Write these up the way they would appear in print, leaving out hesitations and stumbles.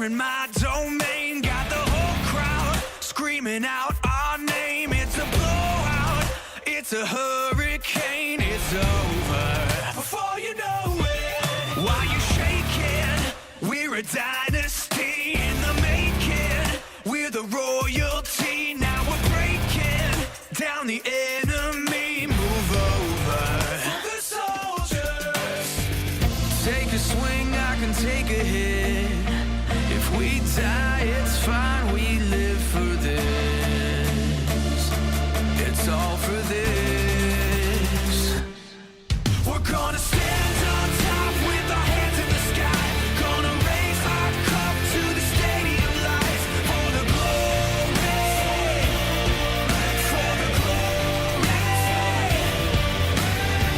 in my domain, got the whole crowd screaming out our name. It's a blowout, it's a hurricane, it's over before you know it. While you shaking, we're a dynasty in the making. We're the royalty, now we're breaking down the enemy. Move over for the soldiers. Take a swing, I can take a hit. If we die, it's fine, we live for this. It's all for this. We're gonna stand on top with our hands in the sky. Gonna raise our cup to the stadium lights. For the glory, for the glory.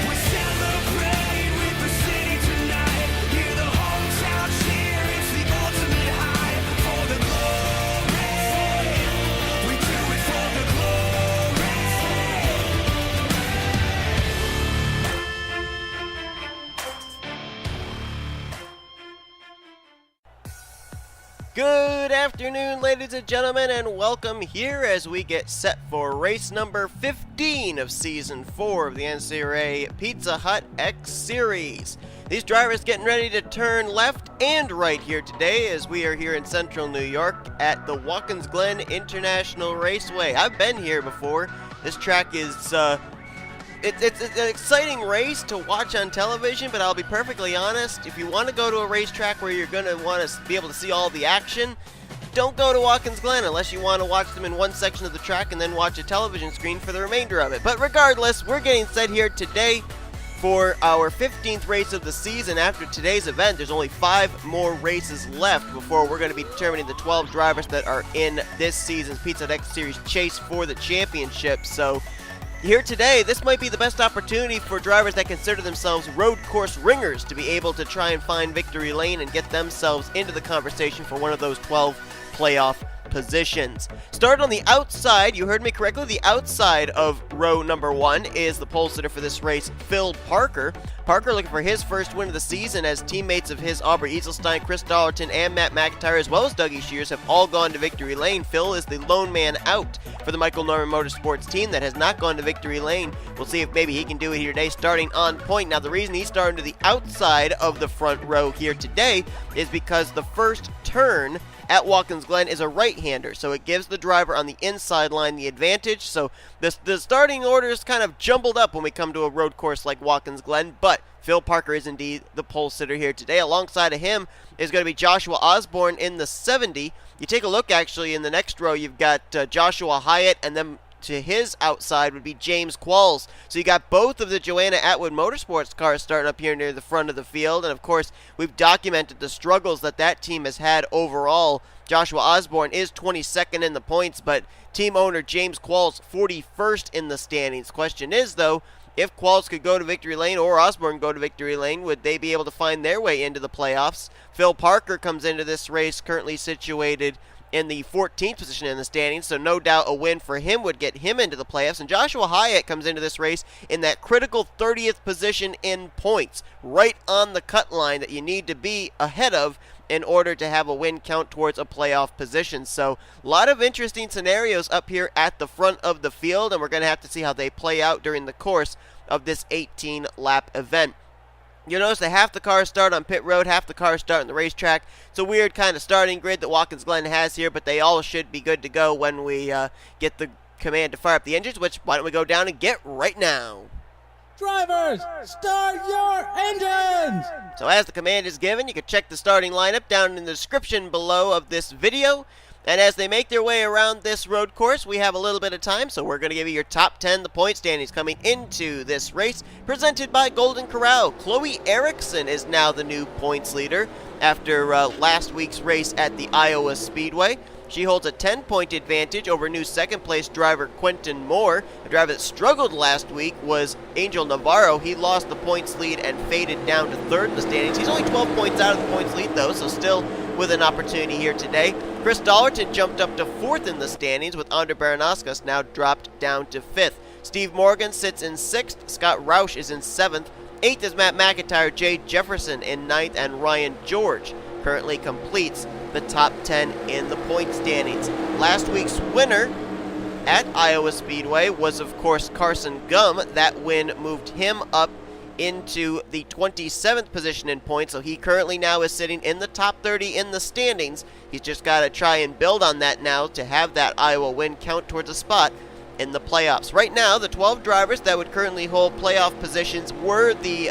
We celebrate with the city tonight. Hear the hometown cheer, it's the ultimate high. For the glory, we do it for the glory. Good afternoon, ladies and gentlemen, and welcome here as we get set for race number 15 of Season 4 of the NNSCRA Pizza Hut X Series. These drivers getting ready to turn left and right here today as we are here in central New York at the Watkins Glen International Raceway. I've been here before. This track is It's an exciting race to watch on television, but I'll be perfectly honest, if you want to go to a racetrack where you're going to want to be able to see all the action, don't go to Watkins Glen unless you want to watch them in one section of the track and then watch a television screen for the remainder of it. But regardless, we're getting set here today for our 15th race of the season. After today's event, there's only 5 more races left before we're going to be determining the 12 drivers that are in this season's Pizza Hut X Series chase for the championship. So here today, this might be the best opportunity for drivers that consider themselves road course ringers to be able to try and find victory lane and get themselves into the conversation for one of those 12 playoff positions. Started on the outside, you heard me correctly, the outside of row number 1 is the pole sitter for this race, Phil Parker. Parker looking for his first win of the season as teammates of his A Eisestein, Chris Dollerton, and M McIntire, as well as D Shears, have all gone to victory lane. Phil is the lone man out for the Michael Norman Motorsports team that has not gone to victory lane. We'll see if maybe he can do it here today, starting on point. Now, the reason he's starting to the outside of the front row here today is because the first turn at Watkins Glen is a right-hander, so it gives the driver on the inside line the advantage. So the starting order is kind of jumbled up when we come to a road course like Watkins Glen, but Phil Parker is indeed the pole sitter here today. Alongside of him is going to be J Osborne in the 70. You take a look, actually, in the next row, you've got J Hyatt, and then to his outside would be J Qualls. So you got both of the Joanna Atwood Motorsports cars starting up here near the front of the field. And of course, we've documented the struggles that team has had overall. J Osborne is 22nd in the points, but team owner J Qualls 41st in the standings. Question is, though, if Qualls could go to victory lane or Osborne go to victory lane, would they be able to find their way into the playoffs? Phil Parker comes into this race currently situated in the 14th position in the standings, so no doubt a win for him would get him into the playoffs. And J Hyatt comes into this race in that critical 30th position in points, right on the cut line that you need to be ahead of in order to have a win count towards a playoff position. So a lot of interesting scenarios up here at the front of the field, and we're going to have to see how they play out during the course of this 18-lap event. You'll notice that half the cars start on pit road, half the cars start on the racetrack. It's a weird kind of starting grid that Watkins Glen has here, but they all should be good to go when we get the command to fire up the engines, which why don't we go down and get right now. Drivers, start your engines! So as the command is given, you can check the starting lineup down in the description below of this video. And as they make their way around this road course, we have a little bit of time, so we're going to give you your top 10, the point standings coming into this race, presented by Golden Corral. Chloe Erickson is now the new points leader after last week's race at the Iowa Speedway. She holds a 10-point advantage over new second-place driver Quentin Moore. A driver that struggled last week was Angel Navarro. He lost the points lead and faded down to third in the standings. He's only 12 points out of the points lead, though, so still with an opportunity here today. Chris Dollerton jumped up to fourth in the standings, with A Baranauskas now dropped down to fifth. Steve Morgan sits in sixth. Scott Roush is in seventh. Eighth is M McIntire, J Jefferson in ninth, and Ryan George currently completes the top 10 in the point standings. Last week's winner at Iowa Speedway was, of course, Carson Gum. That win moved him up into the 27th position in points, so he currently now is sitting in the top 30 in the standings. He's just got to try and build on that now to have that Iowa win count towards a spot in the playoffs. Right now, the 12 drivers that would currently hold playoff positions were the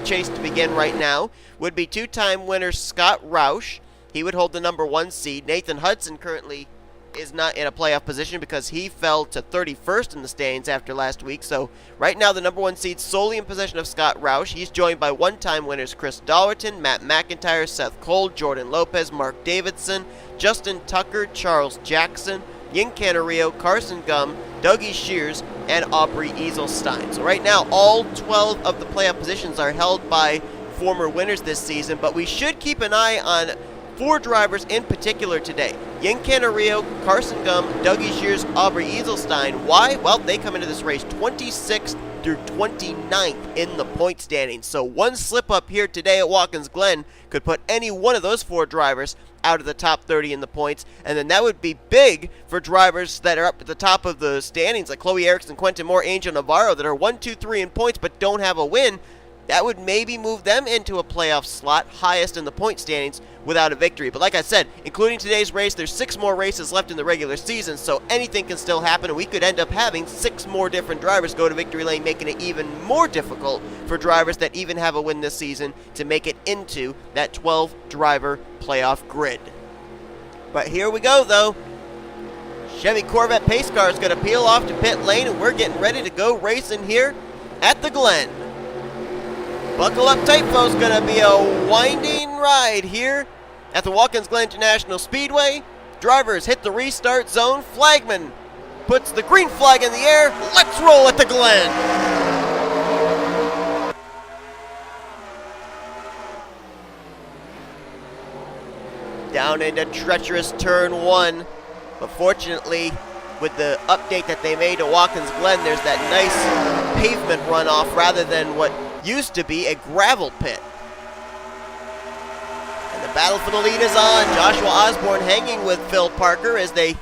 chase to begin right now would be two-time winner Scott Roush. He would hold the number 1 seed. Nathan Hudson currently is not in a playoff position because he fell to 31st in the standings after last week. So right now the number 1 seed solely in possession of Scott Roush. He's joined by one-time winners Chris Dollerton, Matt McIntire, Seth Cole, Jordan Lopes, Mark Davidson, Justin Tucker, Charles Jackson, Yin Canario, Carson Gum, D Shears, and Aubrey Eisestein. So right now all 12 of the playoff positions are held by former winners this season, but we should keep an eye on 4 drivers in particular today. Yin Canario, Carson Gum, D Shears, Aubrey Eisestein. Why? Well, they come into this race 26th through 29th in the point standings. So one slip up here today at Watkins Glen could put any one of those 4 drivers out of the top 30 in the points, and then that would be big for drivers that are up at the top of the standings like Chloe Erickson, Quentin Moore, Angel Navarro that are 1, 2, 3 in points but don't have a win. That would maybe move them into a playoff slot, highest in the point standings, without a victory. But like I said, including today's race, there's 6 more races left in the regular season, so anything can still happen, and we could end up having 6 more different drivers go to victory lane, making it even more difficult for drivers that even have a win this season to make it into that 12-driver playoff grid. But here we go, though. Chevy Corvette pace car is going to peel off to pit lane, and we're getting ready to go racing here at the Glen. Buckle up tight, folks. Going to be a winding ride here at the Watkins Glen International Speedway. Drivers hit the restart zone. Flagman puts the green flag in the air. Let's roll at the Glen. Down into treacherous turn 1. But fortunately, with the update that they made to Watkins Glen, there's that nice pavement runoff rather than what used to be a gravel pit. And the battle for the lead is on. Joshua Osborne hanging with Phil Parker as they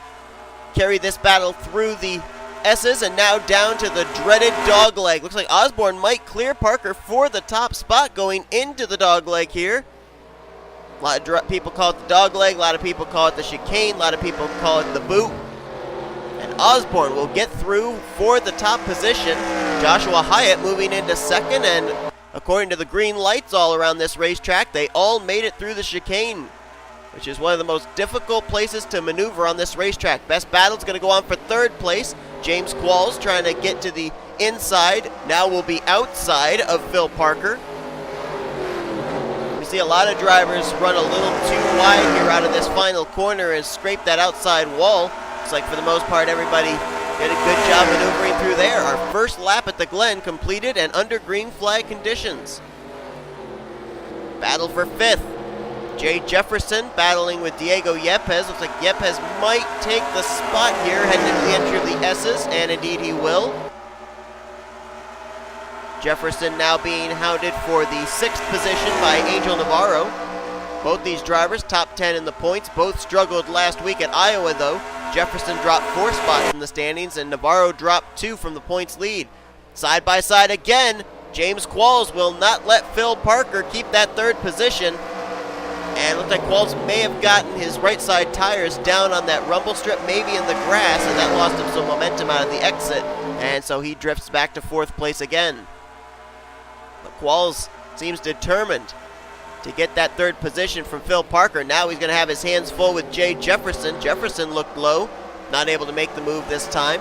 carry this battle through the S's and now down to the dreaded dogleg. Looks like Osborne might clear Parker for the top spot going into the dogleg here. A lot of people call it the dogleg, a lot of people call it the chicane, a lot of people call it the boot. And Osborne will get through for the top position. Joshua Hyatt moving into second, and according to the green lights all around this racetrack, they all made it through the chicane, which is one of the most difficult places to maneuver on this racetrack. Best battle's going to go on for third place. James Qualls trying to get to the inside, now will be outside of Phil Parker. We see a lot of drivers run a little too wide here out of this final corner and scrape that outside wall. Looks like for the most part everybody did a good job maneuvering through there. Our first lap at the Glen completed and under green flag conditions. Battle for 5th. J Jefferson battling with Diego Yepez. Looks like Yepez might take the spot here heading into the entry of the S's, and indeed he will. Jefferson now being hounded for the 6th position by Angel Navarro. Both these drivers top 10 in the points. Both struggled last week at Iowa though. Jefferson dropped 4 spots in the standings and Navarro dropped 2 from the points lead. Side by side again, James Qualls will not let Phil Parker keep that 3rd position. And it looked like Qualls may have gotten his right side tires down on that rumble strip, maybe in the grass, and that lost him some momentum out of the exit. And so he drifts back to 4th place again. But Qualls seems determined to get that 3rd position from Phil Parker. Now he's going to have his hands full with J Jefferson. Jefferson looked low, not able to make the move this time.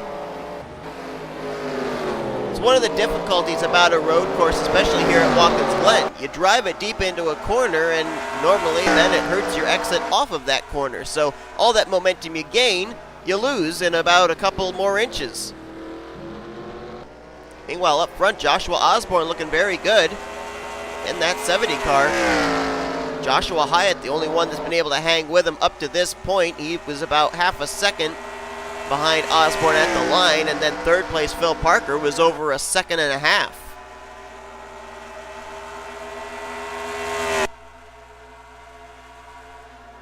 It's one of the difficulties about a road course, especially here at Watkins Glen. You drive it deep into a corner and normally then it hurts your exit off of that corner. So all that momentum you gain, you lose in about a couple more inches. Meanwhile, up front, Joshua Osborne looking very good in that 70 car. Joshua Hyatt, the only one that's been able to hang with him up to this point. He was about half a second behind Osborne at the line, and then 3rd place Phil Parker was over a second and a half.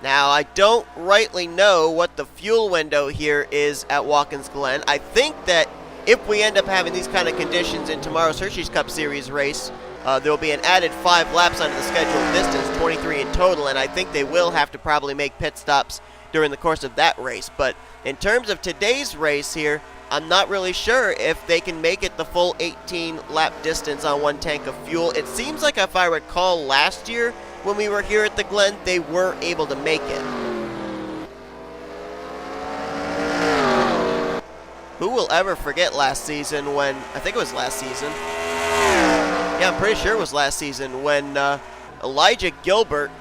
Now, I don't rightly know what the fuel window here is at Watkins Glen. I think that if we end up having these kind of conditions in tomorrow's Hershey's Cup Series race, there will be an added 5 laps onto the scheduled distance, 23 in total, and I think they will have to probably make pit stops during the course of that race. But in terms of today's race here, I'm not really sure if they can make it the full 18-lap distance on one tank of fuel. It seems like, if I recall, last year when we were here at the Glen, they were able to make it. Who will ever forget last season when, I think it was last season, yeah, I'm pretty sure it was last season, when Elijah Gilbert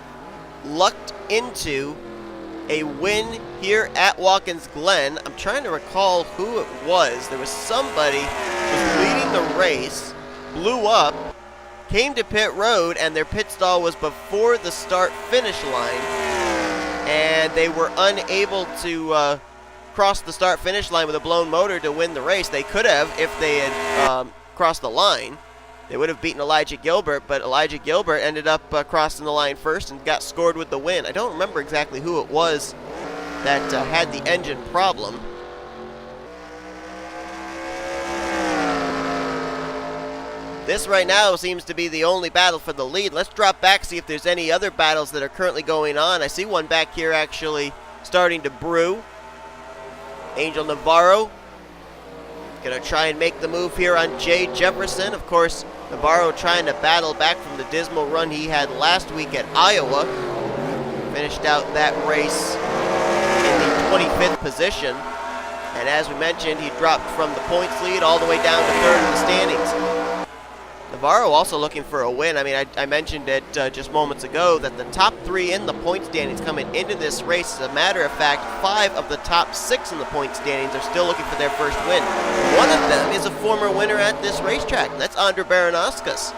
lucked into a win here at Watkins Glen. I'm trying to recall who it was. There was somebody who was leading the race, blew up, came to pit road, and their pit stall was before the start-finish line, and they were unable to cross the start-finish line with a blown motor to win the race. They could have if they had crossed the line. They would have beaten Elijah Gilbert, but Elijah Gilbert ended up crossing the line first and got scored with the win. I don't remember exactly who it was that had the engine problem. This right now seems to be the only battle for the lead. Let's drop back, see if there's any other battles that are currently going on. I see one back here actually starting to brew. A Navarro gonna try and make the move here on J Jefferson. Of course, Navarro trying to battle back from the dismal run he had last week at Iowa. Finished out that race in the 25th position. And as we mentioned, he dropped from the points lead all the way down to 3rd in the standings. Navarro also looking for a win. I mean, I mentioned it just moments ago that the top 3 in the point standings coming into this race, as a matter of fact, 5 of the top 6 in the point standings are still looking for their first win. One of them is a former winner at this racetrack. That's A Baranauskas.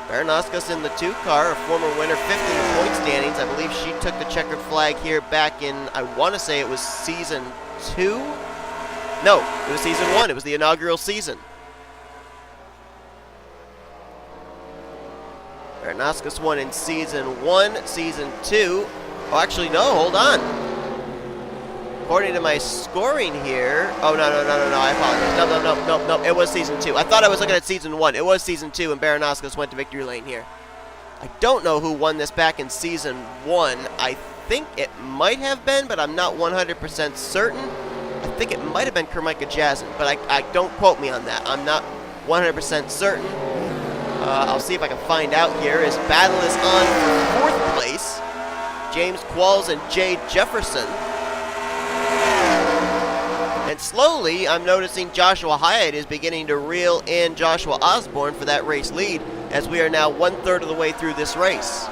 Baranauskas in the 2 car, a former winner, 5th in the point standings. I believe she took the checkered flag here back in, I want to say it was season 2? No, it was season 1. It was the inaugural season. Baranauskas won in season 1, season 2. Oh, actually, no, hold on. According to my scoring here, oh, no, I apologize. No, it was season 2. I thought I was looking at season 1. It was season 2, and Baranauskas went to victory lane here. I don't know who won this back in season 1. I think it might have been, but I'm not 100% certain. I think it might have been Kermika Jazin, but I don't quote me on that. I'm not 100% certain. I'll see if I can find out here. His battle is on for 4th place. J Qualls and J Jefferson. And slowly, I'm noticing Joshua Hyatt is beginning to reel in Joshua Osborne for that race lead, as we are now 1/3 of the way through this race.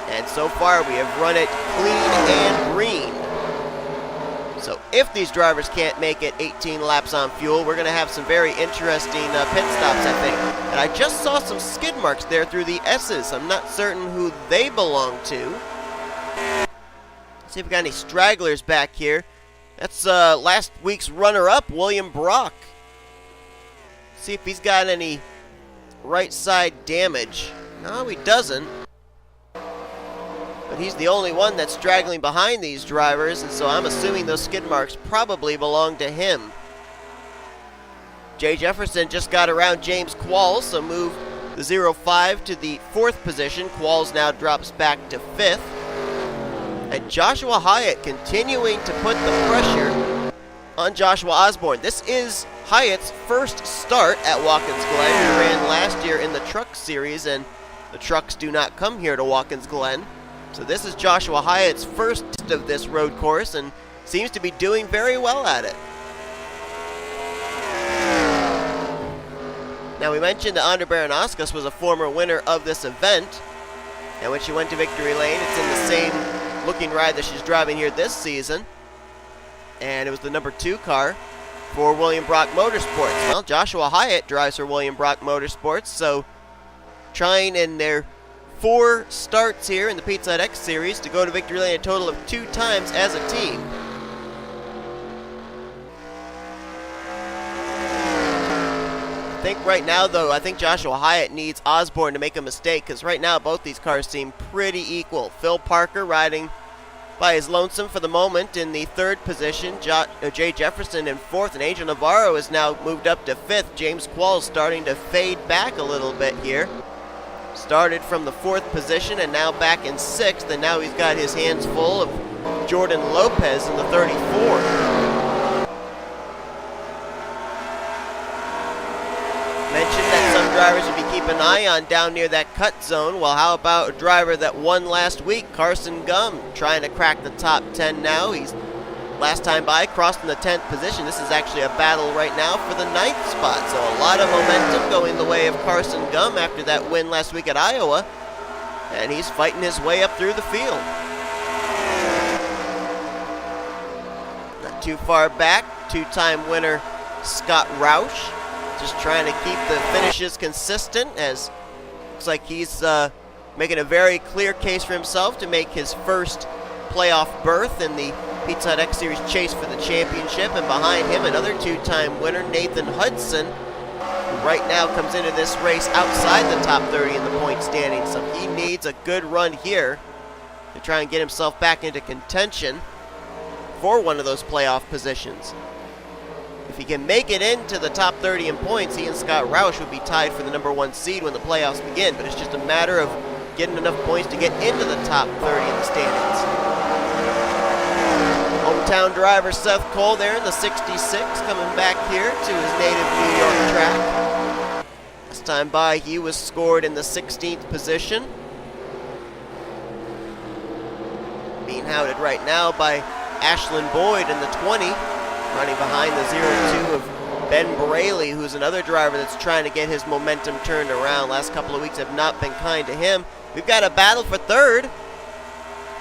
And so far, we have run it clean and green. So if these drivers can't make it 18 laps on fuel, we're going to have some very interesting pit stops, I think. And I just saw some skid marks there through the S's. I'm not certain who they belong to. Let's see if we got any stragglers back here. That's last week's runner-up, William Brock. See if he's got any right side damage. No, he doesn't. But he's the only one that's straggling behind these drivers, and so I'm assuming those skid marks probably belong to him. J Jefferson just got around J Qualls, so moved the 0-5 to the 4th position. Qualls now drops back to 5th. And Joshua Hyatt continuing to put the pressure on Joshua Osborne. This is Hyatt's first start at Watkins Glen. He ran last year in the Truck Series, and the trucks do not come here to Watkins Glen. So this is Joshua Hyatt's first of this road course, and seems to be doing very well at it. Now, we mentioned that A Baranauskas was a former winner of this event, and when she went to victory lane, it's in the same looking ride that she's driving here this season, and it was the number 2 car for William Brock Motorsports. Well, Joshua Hyatt drives for William Brock Motorsports, so trying in their 4 starts here in the Pizza Hut X Series to go to victory lane a total of 2 times as a team. I think right now, though, I think Joshua Hyatt needs Osborne to make a mistake, because right now both these cars seem pretty equal. Phil Parker riding by his lonesome for the moment in the third position. J Jefferson in fourth, and A Navarro is now moved up to fifth. James Qualls starting to fade back a little bit here. Started from the fourth position and now back in sixth, and now he's got his hands full of Jordan Lopez in the 34. Mentioned that some drivers would be keeping an eye on down near that cut zone. Well, how about a driver that won last week, Carson Gum, trying to crack the top 10 now. He's last time by crossed in the 10th position. This is actually a battle right now for the 9th spot. So a lot of momentum going the way of Carson Gum after that win last week at Iowa. And he's fighting his way up through the field. Not too far back, two-time winner Scott Roush. Just trying to keep the finishes consistent, as looks like he's making a very clear case for himself to make his first playoff berth in the Pizza Hut X Series chase for the championship. And behind him, another two-time winner, N Hudson, who right now comes into this race outside the top 30 in the point standings. So he needs a good run here to try and get himself back into contention for one of those playoff positions. If he can make it into the top 30 in points, he and Scott Roush would be tied for the number 1 seed when the playoffs begin. But it's just a matter of getting enough points to get into the top 30 in the standings. Hometown driver Seth Cole there in the 66, coming back here to his native New York track. Last time by, he was scored in the 16th position. Being hounded right now by Ashlyn Boyd in the 20. Running behind the 0-2 of Ben Braley, who's another driver that's trying to get his momentum turned around. Last couple of weeks have not been kind to him. We've got a battle for third.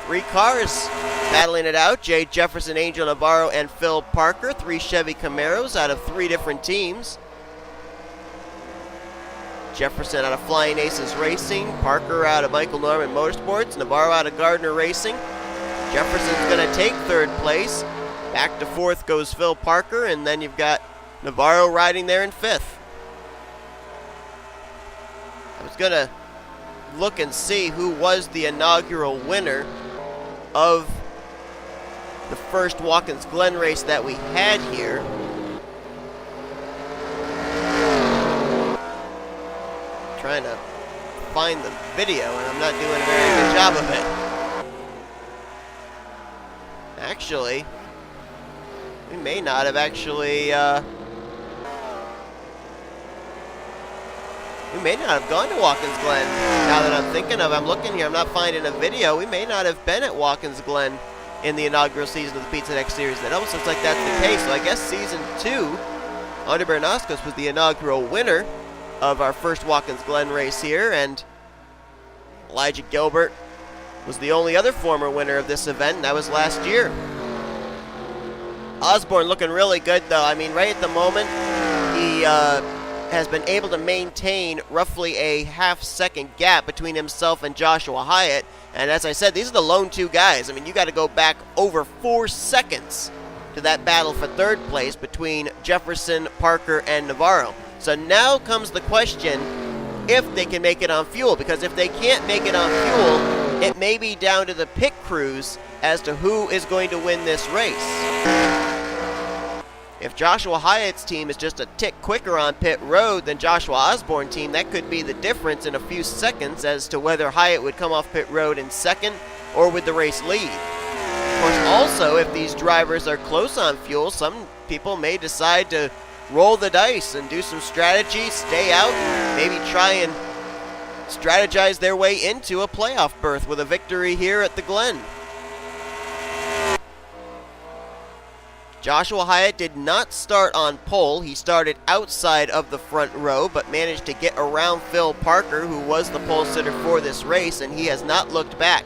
3 cars battling it out. J Jefferson, A Navarro, and Phil Parker. 3 Chevy Camaros out of 3 different teams. Jefferson out of Flying Aces Racing. Parker out of Michael Norman Motorsports. Navarro out of Gardner Racing. Jefferson's going to take third place. Back to fourth goes Phil Parker, and then you've got Navarro riding there in fifth. I was going to look and see who was the inaugural winner of the first Watkins Glen race that we had here. Trying to find the video, and I'm not doing a very good job of it. Actually, we may not have actually, we may not have gone to Watkins Glen. Now that I'm thinking of, I'm looking here, I'm not finding a video. We may not have been at Watkins Glen in the inaugural season of the Pizza Hut X Series. That almost looks like that's the case. So I guess season 2, A Baranauskas was the inaugural winner of our first Watkins Glen race here, and Elijah Gilbert was the only other former winner of this event, and that was last year. Osborne looking really good, though. I mean, right at the moment, he has been able to maintain roughly a half-second gap between himself and Joshua Hyatt. And as I said, these are the lone 2 guys. I mean, you got to go back over 4 seconds to that battle for third place between Jefferson, Parker, and Navarro. So now comes the question if they can make it on fuel, because if they can't make it on fuel, it may be down to the pit crews as to who is going to win this race. If Joshua Hyatt's team is just a tick quicker on pit road than Joshua Osborne's team, that could be the difference in a few seconds as to whether Hyatt would come off pit road in second or with the race lead. Of course, also, if these drivers are close on fuel, some people may decide to roll the dice and do some strategy, stay out, and maybe try and strategize their way into a playoff berth with a victory here at the Glen. Joshua Hyatt did not start on pole. He started outside of the front row, but managed to get around Phil Parker, who was the pole sitter for this race, and he has not looked back.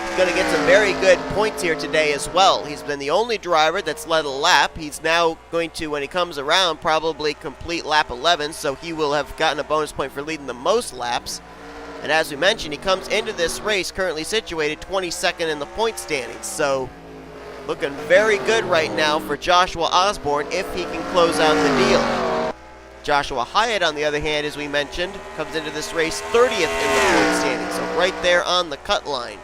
He's going to get some very good points here today as well. He's been the only driver that's led a lap. He's now going to, when he comes around, probably complete lap 11, so he will have gotten a bonus point for leading the most laps. And as we mentioned, he comes into this race currently situated 22nd in the point standings, so looking very good right now for Joshua Osborne if he can close out the deal. Joshua Hyatt, on the other hand, as we mentioned, comes into this race 30th in the point standings, so right there on the cut line.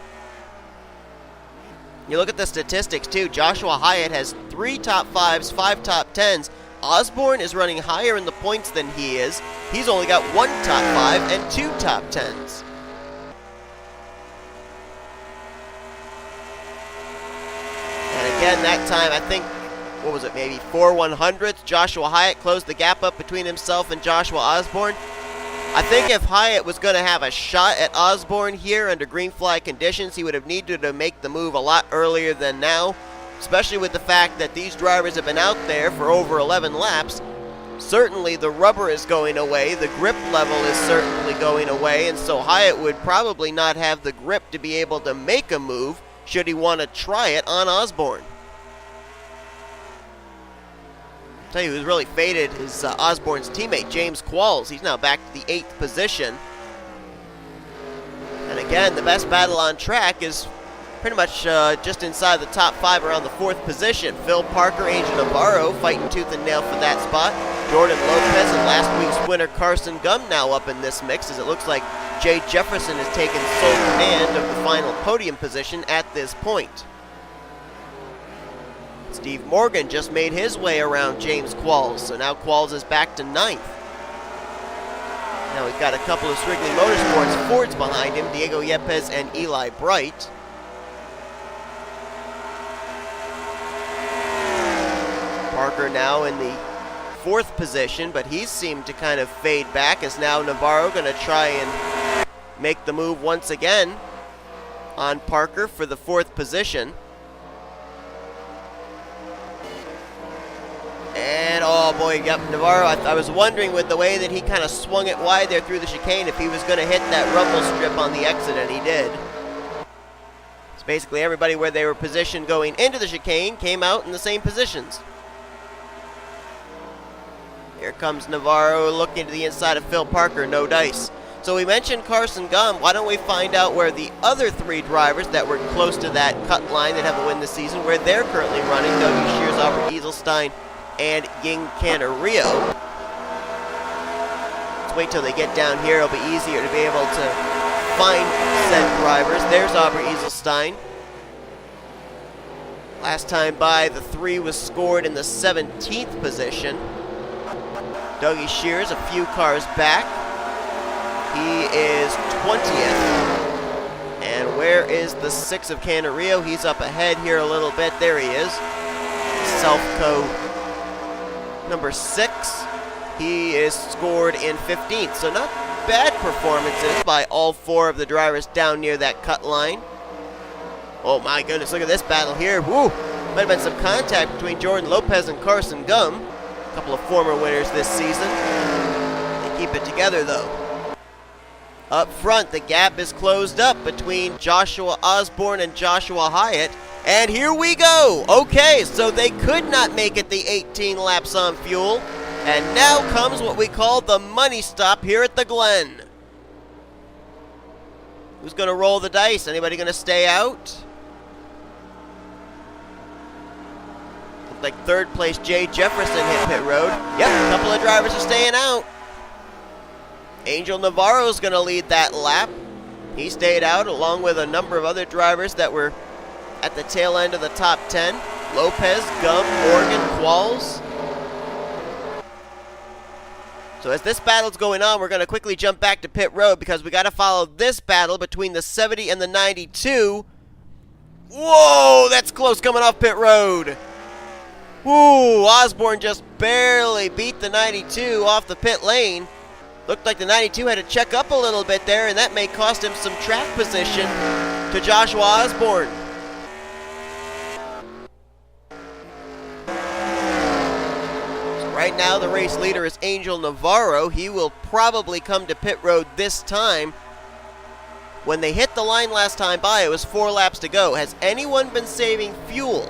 You look at the statistics, too. Joshua Hyatt has 3 top 5s, 5 top 10s. Osborne is running higher in the points than he is. He's only got 1 top 5 and 2 top 10s. And again, that time, I think, what was it, maybe 4 100ths? Joshua Hyatt closed the gap up between himself and Joshua Osborne. I think if Hyatt was going to have a shot at Osborne here under green flag conditions, he would have needed to make the move a lot earlier than now, especially with the fact that these drivers have been out there for over 11 laps. Certainly the rubber is going away, the grip level is certainly going away, and so Hyatt would probably not have the grip to be able to make a move should he want to try it on Osborne. I'll tell you who's really faded is Osborne's teammate, J Qualls. He's now back to the 8th position. And again, the best battle on track is pretty much just inside the top 5 around the 4th position. Phil Parker, A Navarro fighting tooth and nail for that spot. Jordan Lopez and last week's winner Carson Gum now up in this mix, as it looks like J Jefferson has taken sole command of the final podium position at this point. Steve Morgan just made his way around J Qualls, so now Qualls is back to 9th. Now we've got a couple of Strigley Motorsports Fords behind him, Diego Yepez and Eli Bright. Parker now in the 4th position, but he's seemed to kind of fade back, as now Navarro going to try and make the move once again on Parker for the 4th position. And, oh boy, yep, Navarro, I was wondering with the way that he kind of swung it wide there through the chicane if he was going to hit that rumble strip on the exit, and he did. So basically everybody where they were positioned going into the chicane came out in the same positions. Here comes Navarro looking to the inside of Phil Parker, no dice. So we mentioned Carson Gum. Why don't we find out where the other 3 drivers that were close to that cut line that have a win this season, where they're currently running, W. Shears, A Eisestein, and Ying Canario. Let's wait till they get down here. It'll be easier to be able to find said drivers. There's A Eisestein. Last time by, the 3 was scored in the 17th position. Dougie Shears a few cars back. He is 20th. And where is the 6 of Canario? He's up ahead here a little bit. There he is. Selfco number 6. He is scored in 15th. So not bad performances by all 4 of the drivers down near that cut line. Oh my goodness, look at this battle here. Woo! Might have been some contact between Jordan Lopez and Carson Gum. A couple of former winners this season. They keep it together though. Up front, the gap is closed up between Joshua Osborne and Joshua Hyatt. And here we go! Okay, so they could not make it the 18 laps on fuel. And now comes what we call the money stop here at the Glen. Who's going to roll the dice? Anybody going to stay out? Looks like 3rd place J Jefferson hit pit road. Yep, a couple of drivers are staying out. Angel Navarro's going to lead that lap. He stayed out along with a number of other drivers that were at the tail end of the top 10. Lopez, Gum, Morgan, Qualls. So as this battle's going on, we're going to quickly jump back to pit road because we got to follow this battle between the 70 and the 92. Whoa, that's close coming off pit road. Woo, Osborne just barely beat the 92 off the pit lane. Looked like the 92 had to check up a little bit there, and that may cost him some track position to Joshua Osborne. So right now the race leader is Angel Navarro. He will probably come to pit road this time. When they hit the line last time by, it was 4 laps to go. Has anyone been saving fuel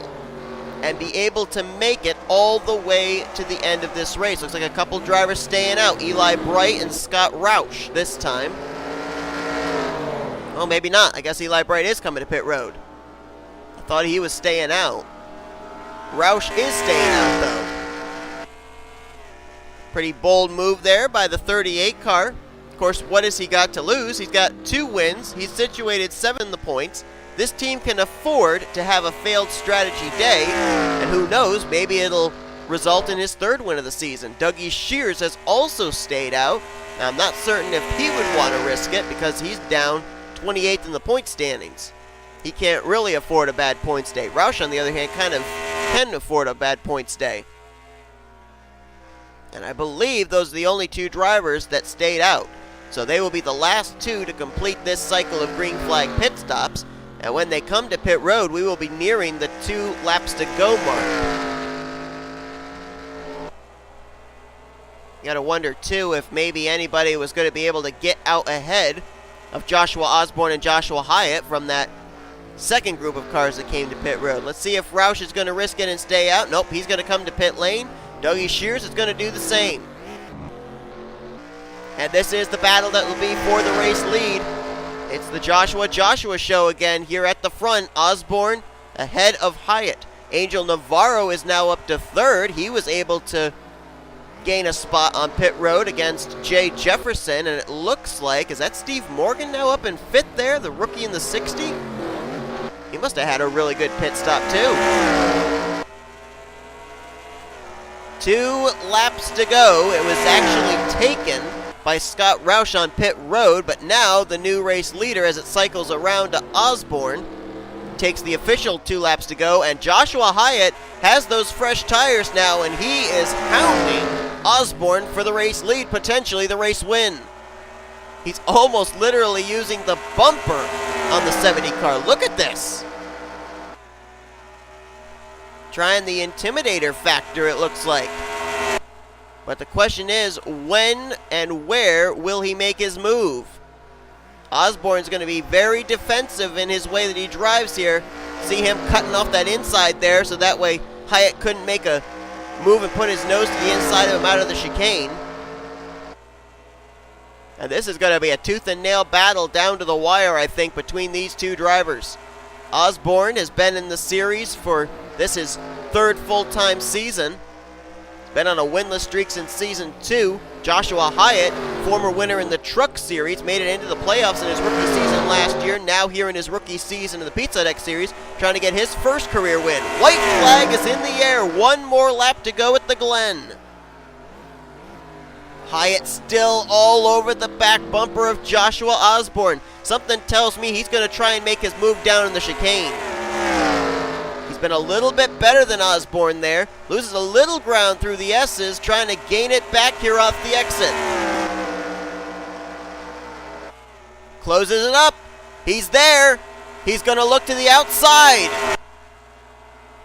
and be able to make it all the way to the end of this race? Looks like a couple drivers staying out. Eli Bright and Scott Roush this time. Oh, maybe not. I guess Eli Bright is coming to pit road. I thought he was staying out. Roush is staying out, though. Pretty bold move there by the 38 car. Of course, what has he got to lose? He's got 2 wins. He's situated 7 in the points. This team can afford to have a failed strategy day, and who knows, maybe it'll result in his 3rd win of the season. D Shears has also stayed out. Now, I'm not certain if he would want to risk it because he's down 28th in the point standings. He can't really afford a bad points day. Roush, on the other hand, kind of can afford a bad points day. And I believe those are the only 2 drivers that stayed out. So they will be the last 2 to complete this cycle of green flag pit stops. And when they come to pit road, we will be nearing the 2 laps to go mark. You gotta wonder, too, if maybe anybody was going to be able to get out ahead of Joshua Osborne and Joshua Hyatt from that second group of cars that came to pit road. Let's see if Roush is going to risk it and stay out. Nope, he's going to come to pit lane. D Shears is going to do the same. And this is the battle that will be for the race lead. It's the Joshua show again here at the front. Osborne ahead of Hyatt. Angel Navarro is now up to 3rd. He was able to gain a spot on pit road against J Jefferson, and it looks like, is that Steve Morgan now up in 5th there, the rookie in the 60? He must have had a really good pit stop too. 2 laps to go. It was actually taken by Scott Roush on pit road, but now the new race leader, as it cycles around to Osborne, takes the official 2 laps to go, and Joshua Hyatt has those fresh tires now, and he is hounding Osborne for the race lead, potentially the race win. He's almost literally using the bumper on the 70 car. Look at this. Trying the intimidator factor, it looks like. But the question is, when and where will he make his move? Osborne's going to be very defensive in his way that he drives here. See him cutting off that inside there, so that way Hyatt couldn't make a move and put his nose to the inside of him out of the chicane. And this is going to be a tooth and nail battle down to the wire, I think, between these 2 drivers. Osborne has been in the series for this his 3rd full-time season. He's been on a winless streak since season 2. Joshua Hyatt, former winner in the Truck Series, made it into the playoffs in his rookie season last year. Now here in his rookie season in the Pizza Deck Series, trying to get his first career win. White flag is in the air. 1 more lap to go at the Glen. Hyatt still all over the back bumper of Joshua Osborne. Something tells me he's going to try and make his move down in the chicane. He's been a little bit better than Osborne there. Loses a little ground through the S's, trying to gain it back here off the exit. Closes it up. He's there. He's going to look to the outside.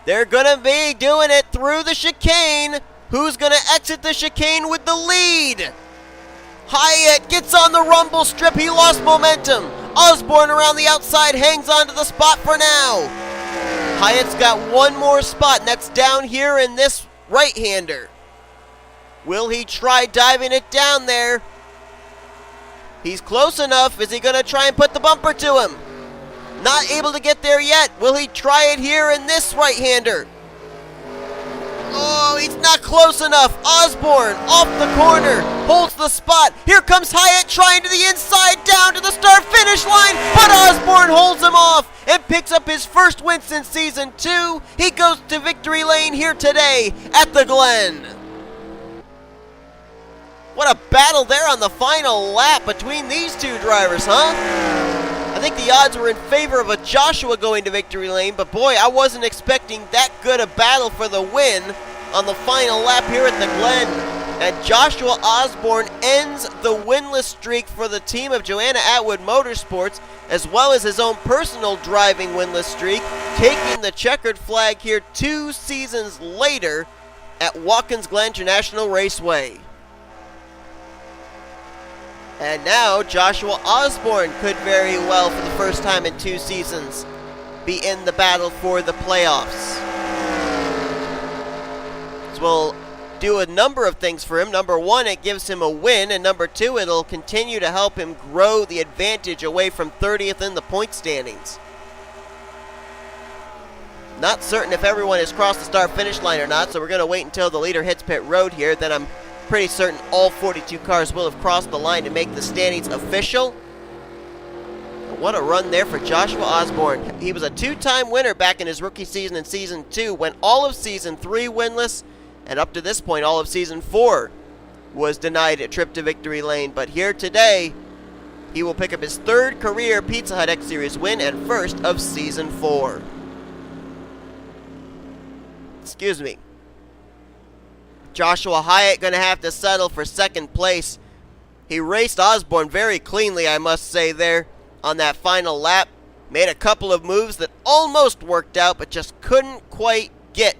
They're going to be doing it through the chicane. Who's going to exit the chicane with the lead? Hyatt gets on the rumble strip. He lost momentum. Osborne around the outside hangs on to the spot for now. Hyatt's got 1 more spot, and that's down here in this right-hander. Will he try diving it down there? He's close enough. Is he going to try and put the bumper to him? Not able to get there yet. Will he try it here in this right-hander? Oh, he's not close enough. Osborne off the corner, holds the spot. Here comes Hyatt trying to the inside, down to the start-finish line, but Osborne holds him off and picks up his first win since season 2. He goes to victory lane here today at the Glen. What a battle there on the final lap between these 2 drivers, huh? I think the odds were in favor of a Joshua going to victory lane, but boy, I wasn't expecting that good a battle for the win on the final lap here at the Glen. And Joshua Osborne ends the winless streak for the team of Joanna Atwood Motorsports, as well as his own personal driving winless streak, taking the checkered flag here 2 seasons later at Watkins Glen International Raceway. And now Joshua Osborne could very well, for the first time in 2 seasons, be in the battle for the playoffs. This will do a number of things for him. Number 1, it gives him a win, and number 2, it'll continue to help him grow the advantage away from 30th in the point standings. Not certain if everyone has crossed the start-finish line or not, so we're going to wait until the leader hits pit road here. Then I'm Pretty certain all 42 cars will have crossed the line to make the standings official. What a run there for Joshua Osborne. He was a two-time winner back in his rookie season in Season 2, went all of Season 3 winless, and up to this point, all of Season 4 was denied a trip to victory lane. But here today, he will pick up his third career Pizza Hut X Series win and first of Season 4. Excuse me. Joshua Hyatt going to have to settle for second place. He raced Osborne very cleanly, I must say, there on that final lap. Made a couple of moves that almost worked out, but just couldn't quite get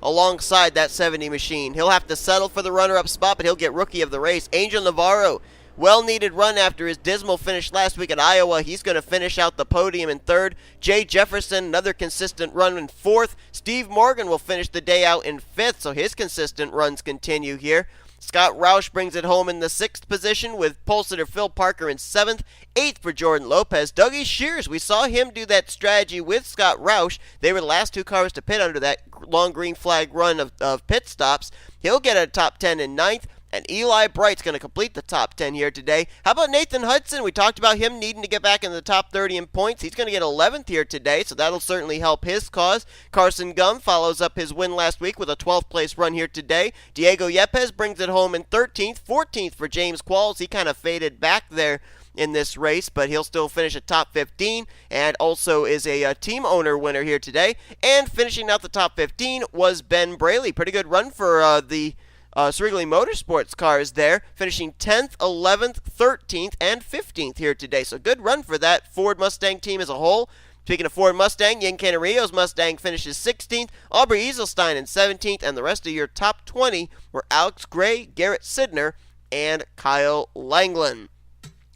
alongside that 70 machine. He'll have to settle for the runner-up spot, but he'll get rookie of the race. A Navarro, well-needed run after his dismal finish last week at Iowa. He's going to finish out the podium in third. J Jefferson, another consistent run in fourth. Steve Morgan will finish the day out in fifth, so his consistent runs continue here. Scott Roush brings it home in the sixth position with pole sitter Phil Parker in seventh. Eighth for Jordan Lopez. Dougie Shears, we saw him do that strategy with Scott Roush. They were the last two cars to pit under that long green flag run of pit stops. He'll get a top 10 in ninth. And Eli Bright's going to complete the top 10 here today. How about Nathan Hudson? We talked about him needing to get back in the top 30 in points. He's going to get 11th here today, so that'll certainly help his cause. Carson Gum follows up his win last week with a 12th place run here today. Diego Yepez brings it home in 13th. 14th for J Qualls. He kind of faded back there in this race, but he'll still finish at top 15 and also is a team owner winner here today. And finishing out the top 15 was Ben Braley. Pretty good run for the Srigley Motorsports cars there, finishing 10th, 11th, 13th, and 15th here today. So good run for that Ford Mustang team as a whole. Speaking of Ford Mustang, Yen Canario's Mustang finishes 16th, Aubrey Eisestein in 17th, and the rest of your top 20 were Alex Gray, Garrett Sydnor, and Kyle Langeland.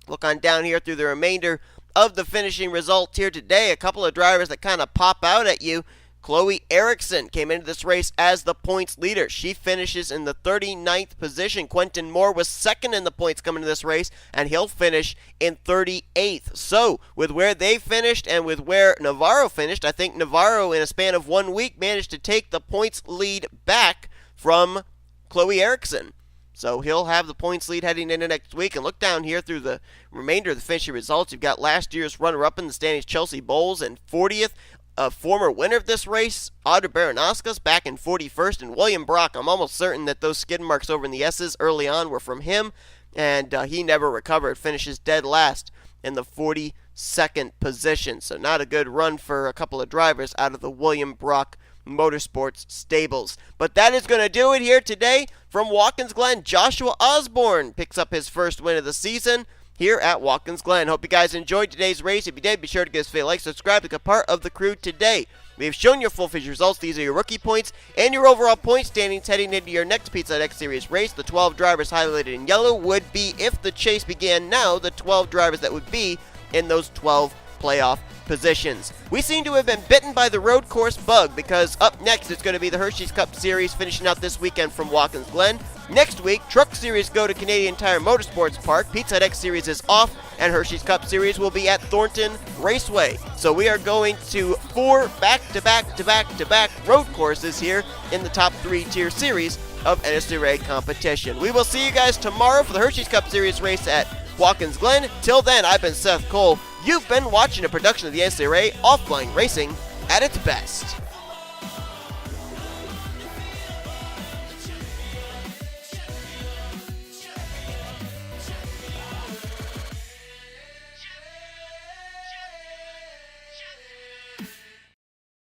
Look on down here through the remainder of the finishing results here today. A couple of drivers that kind of pop out at you. Chloe Erickson came into this race as the points leader. She finishes in the 39th position. Quentin Moore was second in the points coming into this race, and he'll finish in 38th. So, with where they finished and with where Navarro finished, I think Navarro, in a span of 1 week, managed to take the points lead back from Chloe Erickson. So he'll have the points lead heading into next week. And look down here through the remainder of the finishing results. You've got last year's runner-up in the standings, Chelsea Bowles, in 40th. A former winner of this race, A Baranauskas, back in 41st, and William Brock. I'm almost certain that those skid marks over in the S's early on were from him, and he never recovered. Finishes dead last in the 42nd position. So not a good run for a couple of drivers out of the William Brock Motorsports stables. But that is going to do it here today. From Watkins Glen, Joshua Osborne picks up his first win of the season here at Watkins Glen. Hope you guys enjoyed today's race. If you did, be sure to give us a like, subscribe, become part of the crew today. We have shown your full finish results. These are your rookie points and your overall point standings heading into your next Pizza Hut X Series race. The 12 drivers highlighted in yellow would be, if the chase began now, the 12 drivers that would be in those 12 playoff positions. We seem to have been bitten by the road course bug, because up next it's going to be the Hershey's Cup Series finishing out this weekend from Watkins Glen. Next week, Truck Series go to Canadian Tire Motorsports Park, Pizza Hut X Series is off, and Hershey's Cup Series will be at Thornton Raceway. So we are going to 4 back-to-back road courses here in the top 3-tier series of NNSCRA competition. We will see you guys tomorrow for the Hershey's Cup Series race at Watkins Glen. Till then, I've been Seth Cole. You've been watching a production of the NNSCRA Offline Racing at its best.